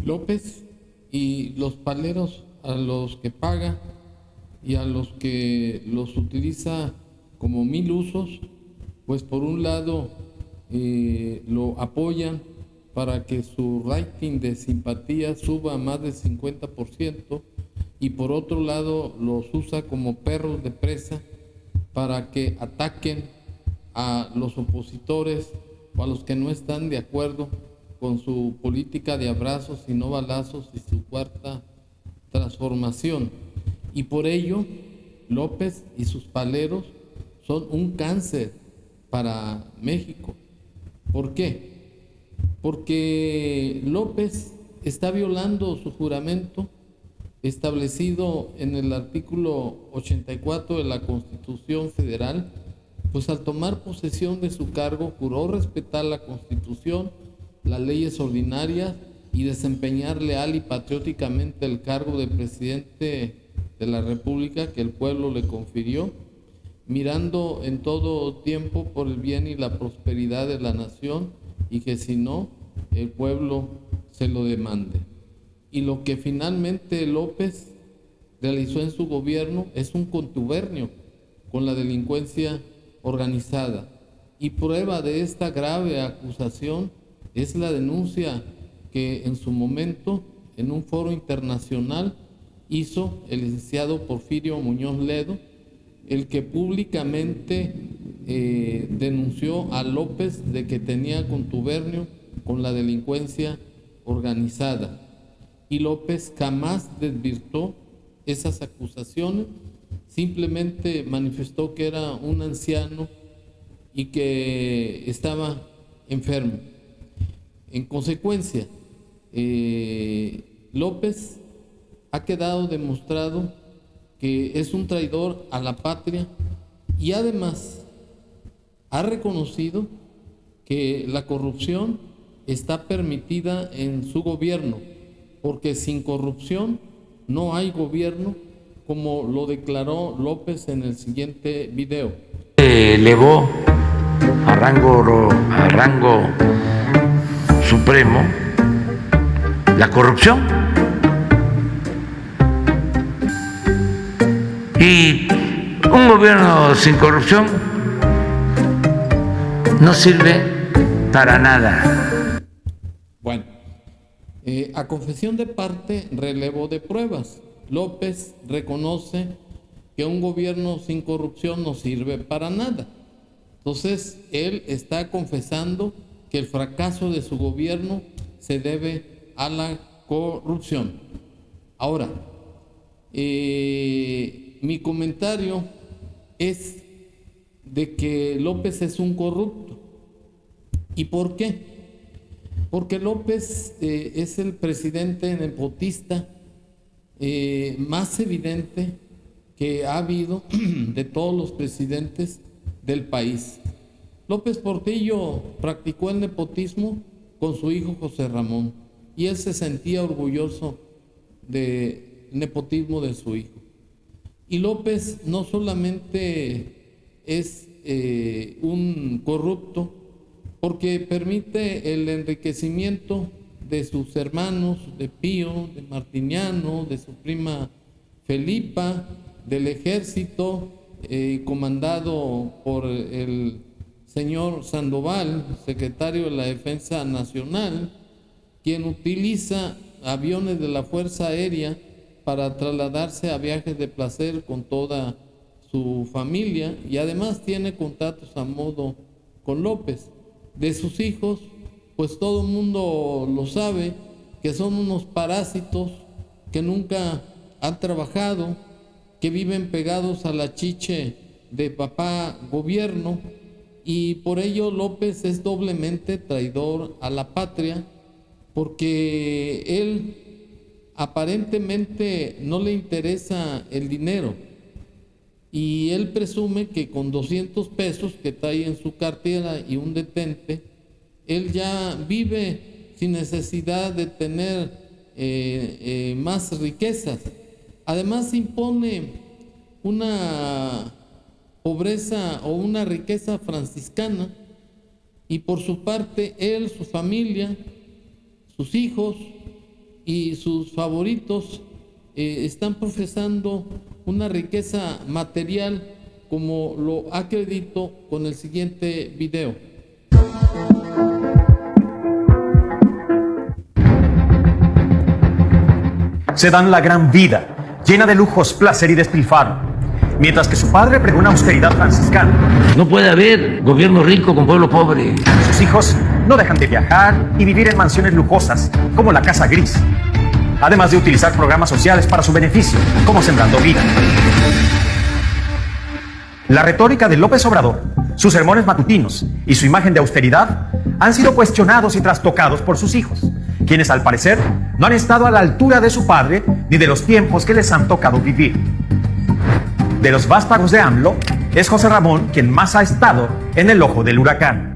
López y los paleros a los que paga y a los que los utiliza como mil usos, pues por un lado lo apoyan para que su rating de simpatía suba a más del 50% y por otro lado los usa como perros de presa para que ataquen a los opositores o a los que no están de acuerdo con su política de abrazos y no balazos y su cuarta transformación. Y por ello, López y sus paleros son un cáncer para México. ¿Por qué? Porque López está violando su juramento establecido en el artículo 84 de la Constitución Federal, pues al tomar posesión de su cargo juró respetar la Constitución, las leyes ordinarias y desempeñar leal y patrióticamente el cargo de presidente de la República que el pueblo le confirió, mirando en todo tiempo por el bien y la prosperidad de la nación y que si no, el pueblo se lo demande. Y lo que finalmente López realizó en su gobierno es un contubernio con la delincuencia organizada. Y prueba de esta grave acusación es la denuncia que en su momento, en un foro internacional, hizo el licenciado Porfirio Muñoz Ledo, el que públicamente denunció a López de que tenía contubernio con la delincuencia organizada. Y López jamás desvirtuó esas acusaciones, simplemente manifestó que era un anciano y que estaba enfermo. En consecuencia, López ha quedado demostrado que es un traidor a la patria y además ha reconocido que la corrupción está permitida en su gobierno, porque sin corrupción no hay gobierno, como lo declaró López en el siguiente video. Elevó a rango supremo la corrupción y un gobierno sin corrupción no sirve para nada. Bueno, a confesión de parte, relevo de pruebas. López reconoce que un gobierno sin corrupción no sirve para nada. Entonces, él está confesando que el fracaso de su gobierno se debe a la corrupción. Ahora, mi comentario es de que López es un corrupto. ¿Y por qué? Porque López es el presidente nepotista más evidente que ha habido de todos los presidentes del país. López Portillo practicó el nepotismo con su hijo José Ramón y él se sentía orgulloso del nepotismo de su hijo. Y López no solamente es un corrupto, porque permite el enriquecimiento de sus hermanos, de Pío, de Martiniano, de su prima Felipa, del ejército comandado por el señor Sandoval, secretario de la Defensa Nacional, quien utiliza aviones de la Fuerza Aérea para trasladarse a viajes de placer con toda su familia y además tiene contactos a modo con López. De sus hijos, pues todo el mundo lo sabe, que son unos parásitos que nunca han trabajado, que viven pegados a la chiche de papá gobierno, y por ello López es doblemente traidor a la patria, porque él aparentemente no le interesa el dinero y él presume que con 200 pesos que trae en su cartera y un detente, él ya vive sin necesidad de tener más riquezas. Además impone una pobreza o una riqueza franciscana, y por su parte él, su familia, sus hijos y sus favoritos están profesando una riqueza material, como lo acredito con el siguiente video. Se dan la gran vida, llena de lujos, placer y despilfarro, mientras que su padre pregona austeridad franciscana. No puede haber gobierno rico con pueblo pobre. Sus hijos no dejan de viajar y vivir en mansiones lujosas, como la Casa Gris, además de utilizar programas sociales para su beneficio, como Sembrando Vida. La retórica de López Obrador, sus sermones matutinos y su imagen de austeridad han sido cuestionados y trastocados por sus hijos, quienes al parecer no han estado a la altura de su padre ni de los tiempos que les han tocado vivir. De los vástagos de AMLO, es José Ramón quien más ha estado en el ojo del huracán.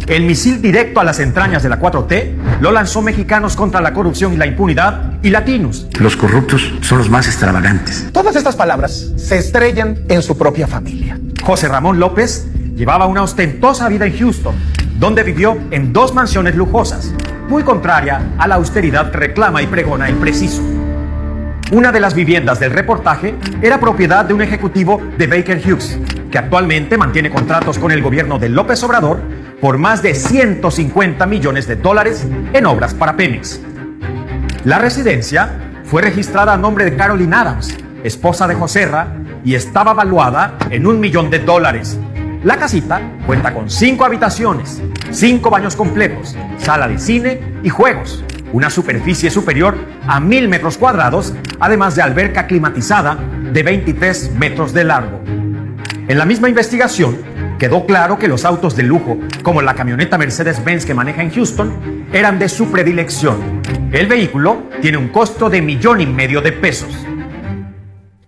El misil directo a las entrañas de la 4T lo lanzó Mexicanos contra la Corrupción y la Impunidad y Latinos. Los corruptos son los más extravagantes. Todas estas palabras se estrellan en su propia familia. José Ramón López llevaba una ostentosa vida en Houston, donde vivió en 2 mansiones lujosas, muy contraria a la austeridad que reclama y pregona el preciso. Una de las viviendas del reportaje era propiedad de un ejecutivo de Baker Hughes, que actualmente mantiene contratos con el gobierno de López Obrador por más de $150 millones en obras para Pemex. La residencia fue registrada a nombre de Carolyn Adams, esposa de Joserra, y estaba valuada en $1 millón. La casita cuenta con 5 habitaciones, 5 baños completos, sala de cine y juegos, una superficie superior a 1,000 metros cuadrados, además de alberca climatizada de 23 metros de largo. En la misma investigación, quedó claro que los autos de lujo, como la camioneta Mercedes-Benz que maneja en Houston, eran de su predilección. El vehículo tiene un costo de $1,500,000.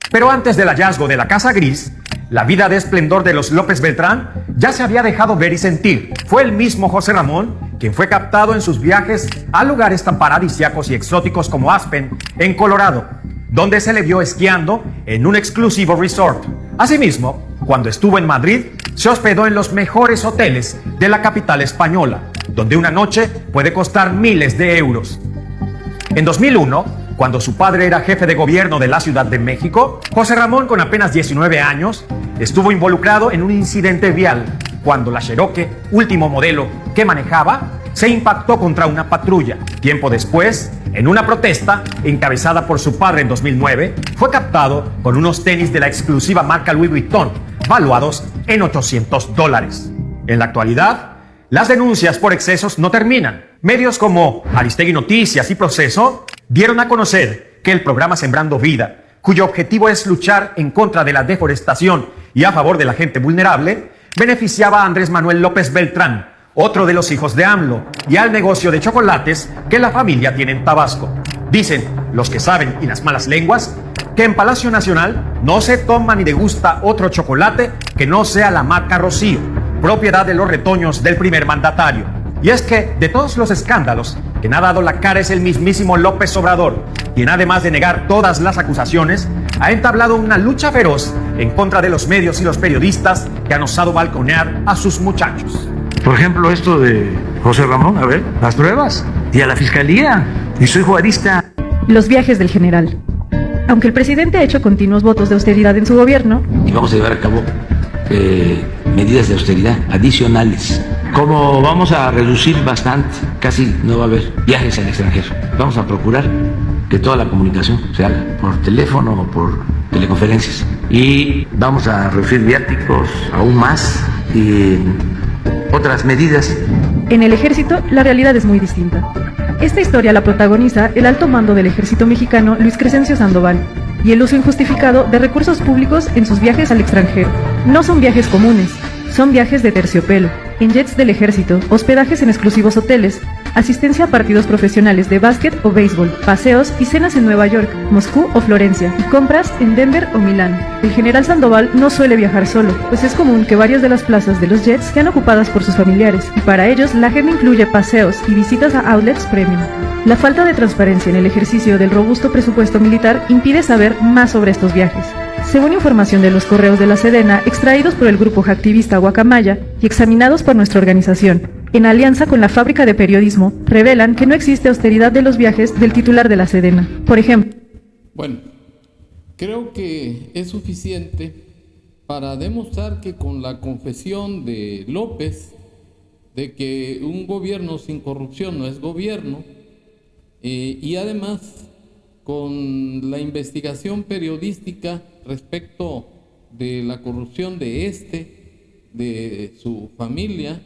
Pero antes del hallazgo de la Casa Gris, la vida de esplendor de los López Beltrán ya se había dejado ver y sentir. Fue el mismo José Ramón quien fue captado en sus viajes a lugares tan paradisíacos y exóticos como Aspen, en Colorado, donde se le vio esquiando en un exclusivo resort. Asimismo, cuando estuvo en Madrid, se hospedó en los mejores hoteles de la capital española, donde una noche puede costar miles de euros. En 2001, cuando su padre era jefe de gobierno de la Ciudad de México, José Ramón, con apenas 19 años, estuvo involucrado en un incidente vial cuando la Cherokee, último modelo que manejaba, se impactó contra una patrulla. Tiempo después, en una protesta encabezada por su padre en 2009, fue captado con unos tenis de la exclusiva marca Louis Vuitton, valuados en $800. En la actualidad, las denuncias por excesos no terminan. Medios como Aristegui Noticias y Proceso dieron a conocer que el programa Sembrando Vida, cuyo objetivo es luchar en contra de la deforestación y a favor de la gente vulnerable, beneficiaba a Andrés Manuel López Beltrán, otro de los hijos de AMLO, y al negocio de chocolates que la familia tiene en Tabasco. Dicen los que saben y las malas lenguas que en Palacio Nacional no se toma ni degusta otro chocolate que no sea la marca Rocío, propiedad de los retoños del primer mandatario. Y es que de todos los escándalos, quien ha dado la cara es el mismísimo López Obrador, quien además de negar todas las acusaciones, ha entablado una lucha feroz en contra de los medios y los periodistas que han osado balconear a sus muchachos. Por ejemplo, esto de José Ramón, a ver, las pruebas. Y a la fiscalía. Y soy juarista. Los viajes del general. Aunque el presidente ha hecho continuos votos de austeridad en su gobierno, Y vamos a llevar a cabo medidas de austeridad adicionales. Como vamos a reducir bastante, casi no va a haber viajes al extranjero. Vamos a procurar que toda la comunicación se haga por teléfono o por teleconferencias. Y vamos a reducir viáticos aún más y otras medidas. en el ejército la realidad es muy distinta. Esta historia la protagoniza el alto mando del ejército mexicano Luis Crescencio Sandoval y el uso injustificado de recursos públicos en sus viajes al extranjero. No son viajes comunes, son viajes de terciopelo, en jets del ejército, hospedajes en exclusivos hoteles, asistencia a partidos profesionales de básquet o béisbol, paseos y cenas en Nueva York, Moscú o Florencia, y compras en Denver o Milán. El general Sandoval no suele viajar solo, pues es común que varias de las plazas de los jets sean ocupadas por sus familiares, y para ellos la agenda incluye paseos y visitas a outlets premium. La falta de transparencia en el ejercicio del robusto presupuesto militar impide saber más sobre estos viajes. Según información de los correos de la Sedena extraídos por el grupo hacktivista Guacamaya y examinados por nuestra organización, en alianza con la Fábrica de Periodismo, revelan que no existe austeridad de los viajes del titular de la Sedena. Por ejemplo, Bueno, creo que es suficiente para demostrar que con la confesión de López de que un gobierno sin corrupción no es gobierno, y además con la investigación periodística respecto de la corrupción de su familia,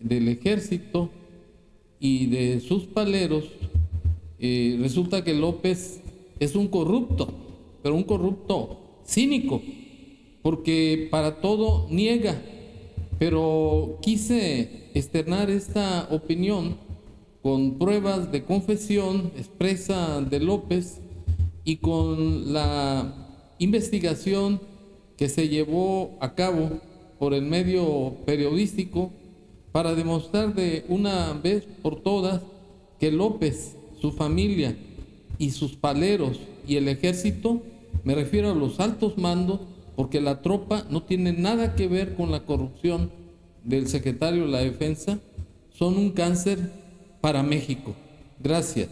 del ejército y de sus paleros, resulta que López es un corrupto, pero un corrupto cínico, porque para todo niega. Pero quise externar esta opinión con pruebas de confesión expresa de López y con la investigación que se llevó a cabo por el medio periodístico para demostrar de una vez por todas que López, su familia y sus paleros y el ejército, me refiero a los altos mandos, porque la tropa no tiene nada que ver con la corrupción del secretario de la Defensa, son un cáncer para México. Gracias.